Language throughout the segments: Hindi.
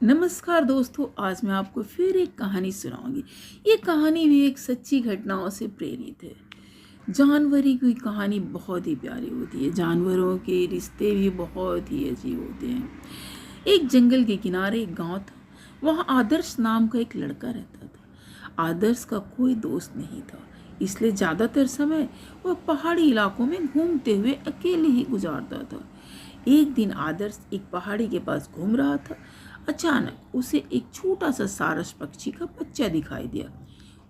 नमस्कार दोस्तों, आज मैं आपको फिर एक कहानी सुनाऊंगी। ये कहानी भी एक सच्ची घटनाओं से प्रेरित है। जानवरों की कहानी बहुत ही प्यारी होती है। जानवरों के रिश्ते भी बहुत ही अजीब होते हैं। एक जंगल के किनारे एक गांव था। वहाँ आदर्श नाम का एक लड़का रहता था। आदर्श का कोई दोस्त नहीं था, इसलिए ज़्यादातर समय वह पहाड़ी इलाकों में घूमते हुए अकेले ही गुजारता था। एक दिन आदर्श एक पहाड़ी के पास घूम रहा था। अचानक उसे एक छोटा सा सारस पक्षी का बच्चा दिखाई दिया।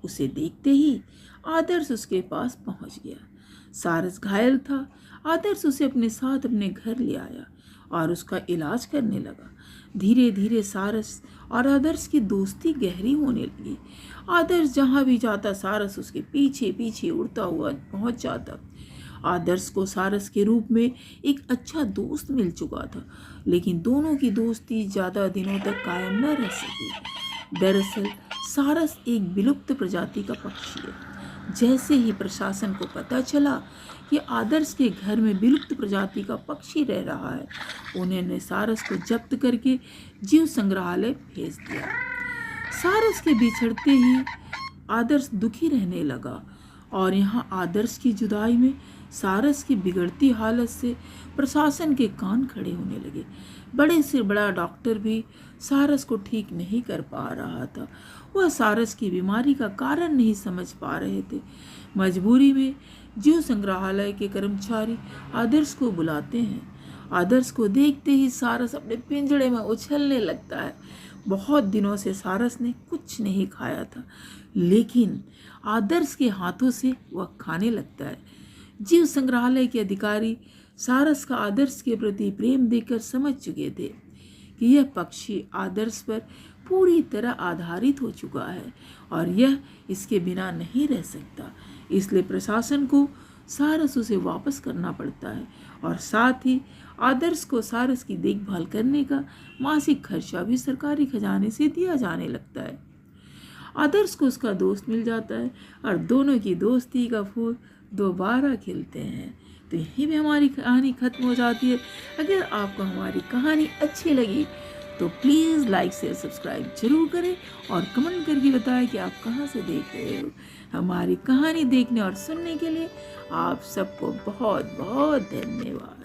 उसे देखते ही आदर्श उसके पास पहुंच गया। सारस घायल था। आदर्श उसे अपने साथ अपने घर ले आया और उसका इलाज करने लगा। धीरे धीरे सारस और आदर्श की दोस्ती गहरी होने लगी। आदर्श जहाँ भी जाता सारस उसके पीछे पीछे उड़ता हुआ पहुंच जाता। आदर्श को सारस के रूप में एक अच्छा दोस्त मिल चुका था, लेकिन दोनों की दोस्ती ज़्यादा दिनों तक कायम न रह सकी। दरअसल सारस एक विलुप्त प्रजाति का पक्षी है। जैसे ही प्रशासन को पता चला कि आदर्श के घर में विलुप्त प्रजाति का पक्षी रह रहा है, उन्होंने सारस को जब्त करके जीव संग्रहालय भेज दिया। सारस के बिछड़ते ही आदर्श दुखी रहने लगा और यहाँ आदर्श की जुदाई में सारस की बिगड़ती हालत से प्रशासन के कान खड़े होने लगे। बड़े से बड़ा डॉक्टर भी सारस को ठीक नहीं कर पा रहा था। वह सारस की बीमारी का कारण नहीं समझ पा रहे थे। मजबूरी में जीव संग्रहालय के कर्मचारी आदर्श को बुलाते हैं। आदर्श को देखते ही सारस अपने पिंजड़े में उछलने लगता है। बहुत दिनों से सारस ने कुछ नहीं खाया था, लेकिन आदर्श के हाथों से वह खाने लगता है। जीव संग्रहालय के अधिकारी सारस का आदर्श के प्रति प्रेम देखकर समझ चुके थे कि यह पक्षी आदर्श पर पूरी तरह आधारित हो चुका है और यह इसके बिना नहीं रह सकता। इसलिए प्रशासन को सारस उसे वापस करना पड़ता है और साथ ही आदर्श को सारस की देखभाल करने का मासिक खर्चा भी सरकारी खजाने से दिया जाने लगता है। आदर्श को उसका दोस्त मिल जाता है और दोनों की दोस्ती का फूल दोबारा खिलते हैं। तो यहीं भी हमारी कहानी खत्म हो जाती है। अगर आपको हमारी कहानी अच्छी लगी तो प्लीज़ लाइक शेयर सब्सक्राइब जरूर करें और कमेंट करके बताएं कि आप कहाँ से देख रहे हो। हमारी कहानी देखने और सुनने के लिए आप सबको बहुत बहुत धन्यवाद।